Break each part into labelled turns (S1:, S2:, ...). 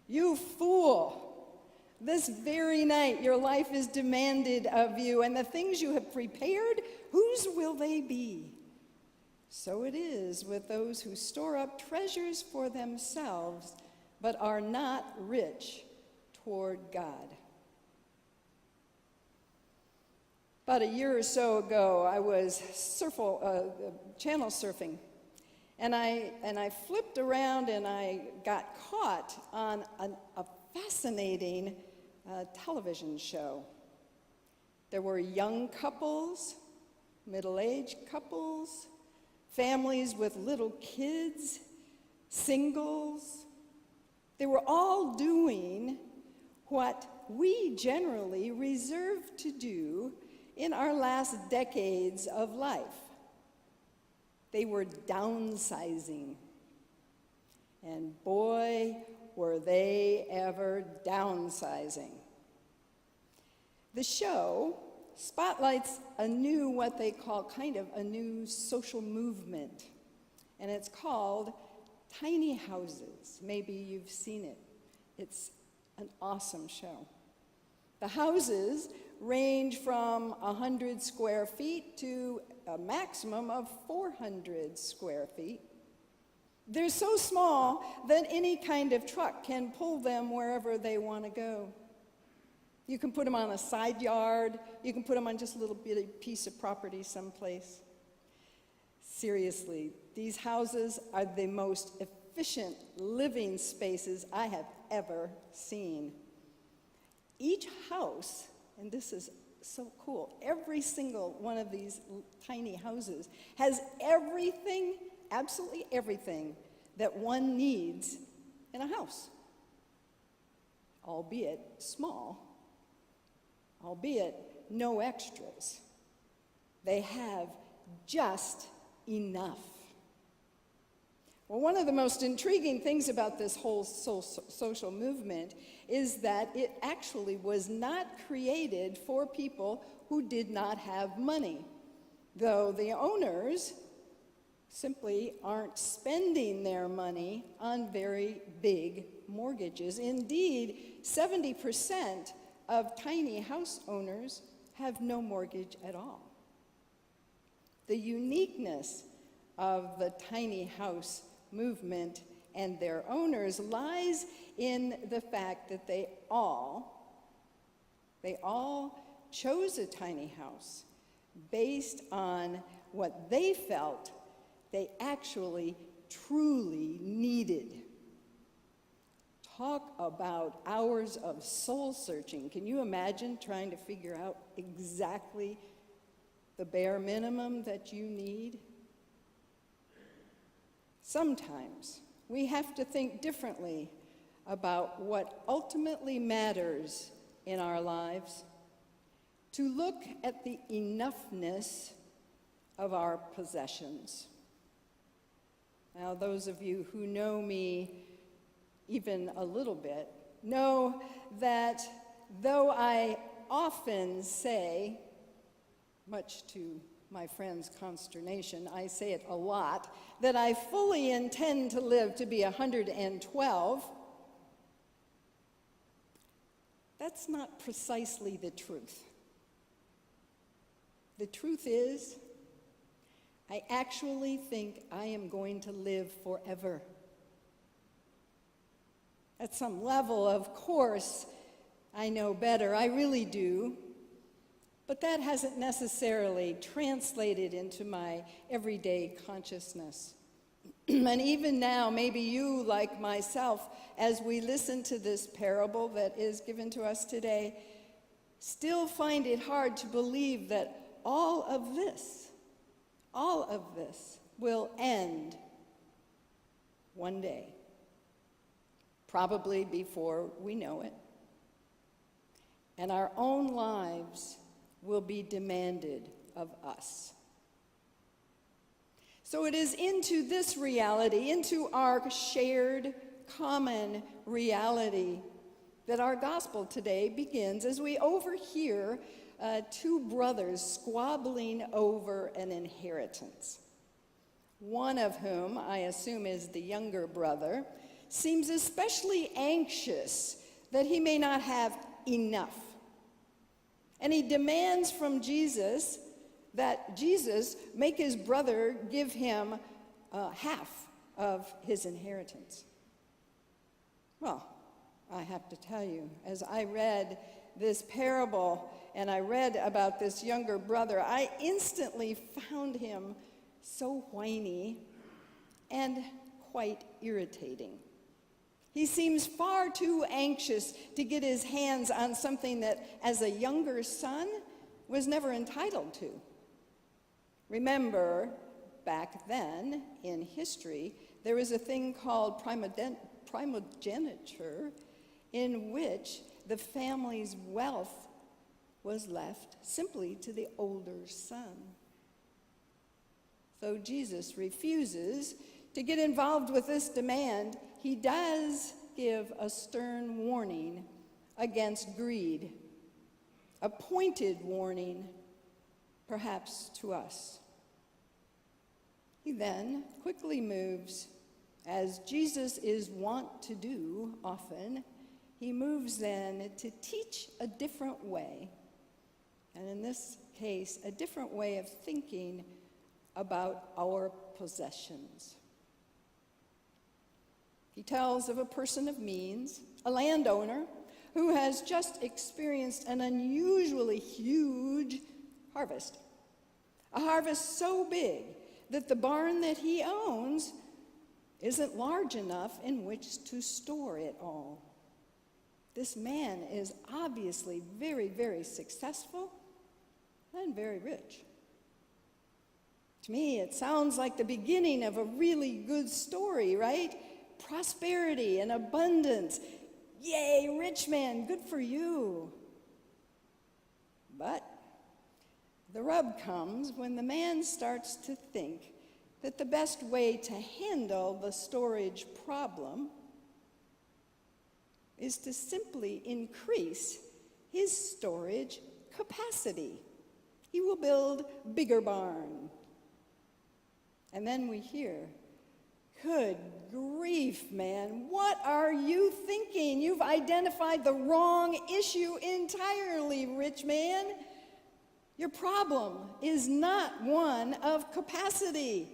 S1: You fool! This very night your life is demanded of you, and the things you have prepared, whose will they be? So it is with those who store up treasures for themselves, but are not rich toward God. About a year or so ago, I was channel surfing, and I flipped around and I got caught on a fascinating television show. There were young couples, middle-aged couples, families with little kids, singles. They were all doing what we generally reserve to do in our last decades of life. They were downsizing. And boy, were they ever downsizing. The show spotlights what they call kind of a new social movement. And it's called Tiny Houses. Maybe you've seen it. It's an awesome show. The houses range from 100 square feet to a maximum of 400 square feet. They're so small that any kind of truck can pull them wherever they want to go. You can put them on a side yard. You can put them on just a little bitty piece of property someplace. Seriously, these houses are the most efficient living spaces I have ever seen. Each house, and this is so cool, every single one of these tiny houses has everything, absolutely everything, that one needs in a house, albeit small, albeit no extras. They have just enough. Well, one of the most intriguing things about this whole social movement is that it actually was not created for people who did not have money, though the owners simply aren't spending their money on very big mortgages. Indeed, 70% of tiny house owners have no mortgage at all. The uniqueness of the tiny house movement and their owners lies in the fact that they all chose a tiny house based on what they felt they actually truly needed. Talk about hours of soul searching. Can you imagine trying to figure out exactly the bare minimum that you need? Sometimes we have to think differently about what ultimately matters in our lives, to look at the enoughness of our possessions. Now, those of you who know me even a little bit know that though I often say, much to my friend's consternation, I say it a lot, that I fully intend to live to be 112, that's not precisely the truth. The truth is, I actually think I am going to live forever. At some level, of course, I know better, I really do. But that hasn't necessarily translated into my everyday consciousness. And even now, maybe you, like myself, as we listen to this parable that is given to us today, still find it hard to believe that all of this will end one day, probably before we know it. And our own lives will be demanded of us. So it is into this reality, into our shared common reality, that our gospel today begins as we overhear two brothers squabbling over an inheritance. One of whom, I assume is the younger brother, seems especially anxious that he may not have enough. And he demands from Jesus that Jesus make his brother give him half of his inheritance. Well, I have to tell you, as I read this parable and I read about this younger brother, I instantly found him so whiny and quite irritating. He seems far too anxious to get his hands on something that, as a younger son, was never entitled to. Remember, back then in history, there was a thing called primogeniture, in which the family's wealth was left simply to the older son. So Jesus refuses to get involved with this demand. He does give a stern warning against greed, a pointed warning, perhaps to us. He then quickly moves, as Jesus is wont to do often, he moves then to teach a different way, and in this case, a different way of thinking about our possessions. He tells of a person of means, a landowner, who has just experienced an unusually huge harvest. A harvest so big that the barn that he owns isn't large enough in which to store it all. This man is obviously very, very successful and very rich. To me, it sounds like the beginning of a really good story, right? Prosperity and abundance. Yay, rich man, good for you. But the rub comes when the man starts to think that the best way to handle the storage problem is to simply increase his storage capacity. He will build bigger barn. And then we hear, good grief, man, what are you thinking? You've identified the wrong issue entirely, rich man. Your problem is not one of capacity.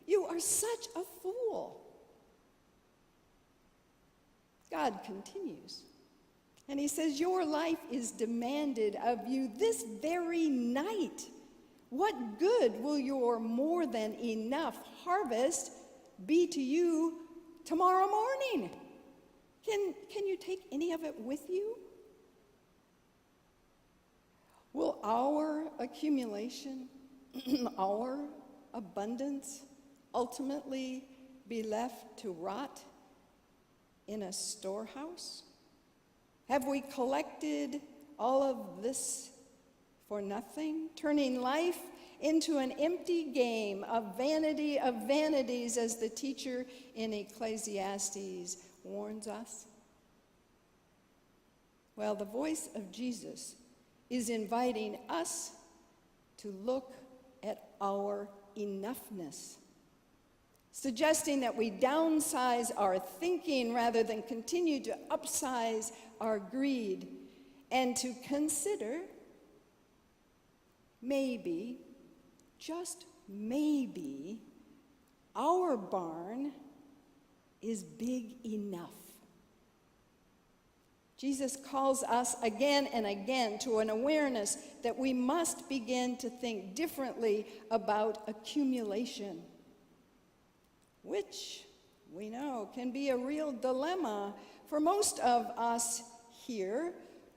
S1: You are such a fool. God continues, and he says, your life is demanded of you this very night. What good will your more than enough harvest be to you tomorrow morning? Can you take any of it with you? Will our accumulation, our abundance, ultimately be left to rot in a storehouse? Have we collected all of this for nothing, turning life into an empty game of vanities, as the teacher in Ecclesiastes warns us? Well, the voice of Jesus is inviting us to look at our enoughness, suggesting that we downsize our thinking rather than continue to upsize our greed, and to consider maybe, just maybe, our barn is big enough. Jesus calls us again and again to an awareness that we must begin to think differently about accumulation, which we know can be a real dilemma for most of us here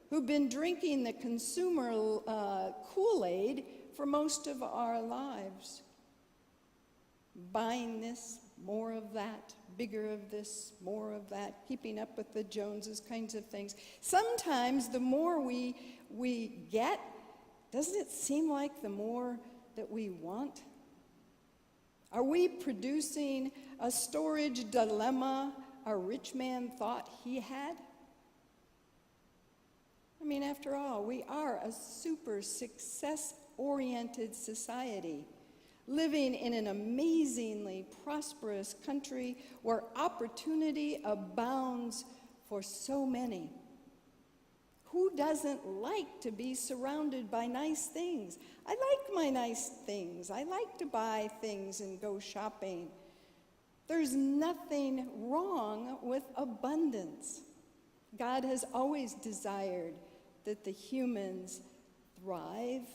S1: who've been drinking the consumer Kool-Aid for most of our lives. Buying this, more of that, bigger of this, more of that, keeping up with the Joneses kinds of things. Sometimes the more we get, doesn't it seem like the more that we want? Are we producing a storage dilemma a rich man thought he had? I mean, after all, we are a super success-oriented society, living in an amazingly prosperous country where opportunity abounds for so many. Who doesn't like to be surrounded by nice things? I like my nice things. I like to buy things and go shopping. There's nothing wrong with abundance. God has always desired that the humans thrive,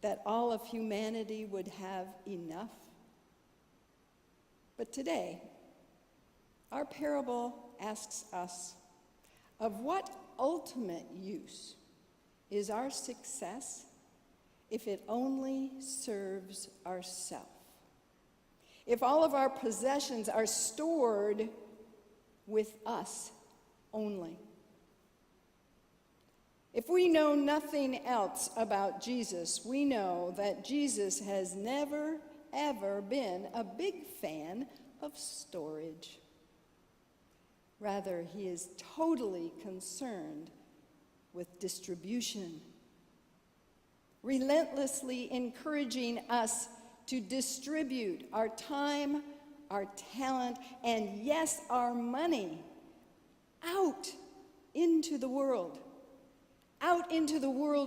S1: that all of humanity would have enough. But today, our parable asks us, of what ultimate use is our success if it only serves ourselves? If all of our possessions are stored with us only? If we know nothing else about Jesus, we know that Jesus has never, ever been a big fan of storage. Rather, he is totally concerned with distribution, relentlessly encouraging us to distribute our time, our talent, and yes, our money out into the world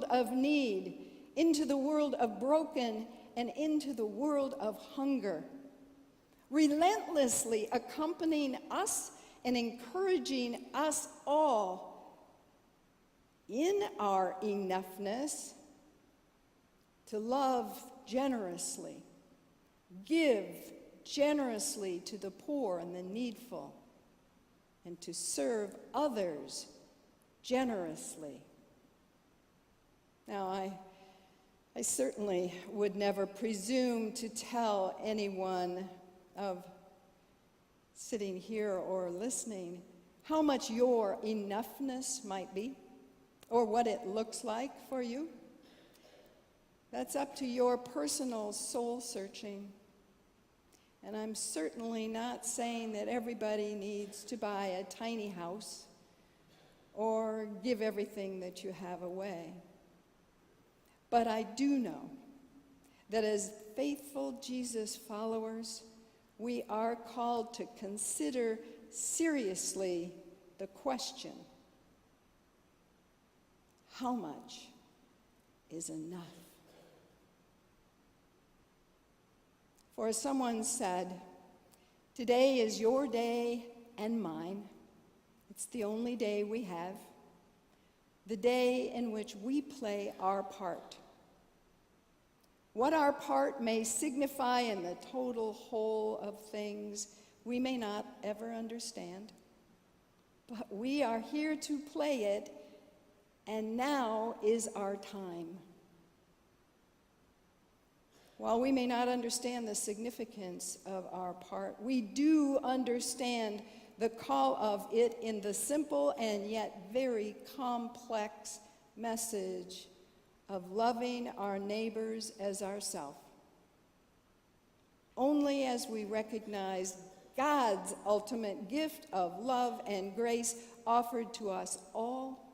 S1: of need, into the world of broken, and into the world of hunger, relentlessly accompanying us and encouraging us all in our enoughness to love generously, give generously to the poor and the needful, and to serve others generously. Now, I certainly would never presume to tell anyone of sitting here or listening how much your enoughness might be or what it looks like for you. That's up to your personal soul searching. And I'm certainly not saying that everybody needs to buy a tiny house or give everything that you have away. But I do know that as faithful Jesus followers, we are called to consider seriously the question, how much is enough? For as someone said, today is your day and mine. It's the only day we have, the day in which we play our part. What our part may signify in the total whole of things, we may not ever understand. But we are here to play it, and now is our time. While we may not understand the significance of our part, we do understand the call of it in the simple and yet very complex message of loving our neighbors as ourselves. Only as we recognize God's ultimate gift of love and grace offered to us all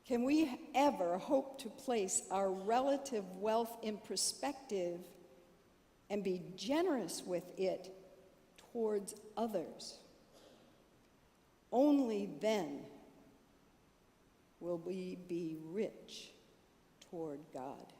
S1: can we ever hope to place our relative wealth in perspective and be generous with it towards others. Only then will we be rich toward God.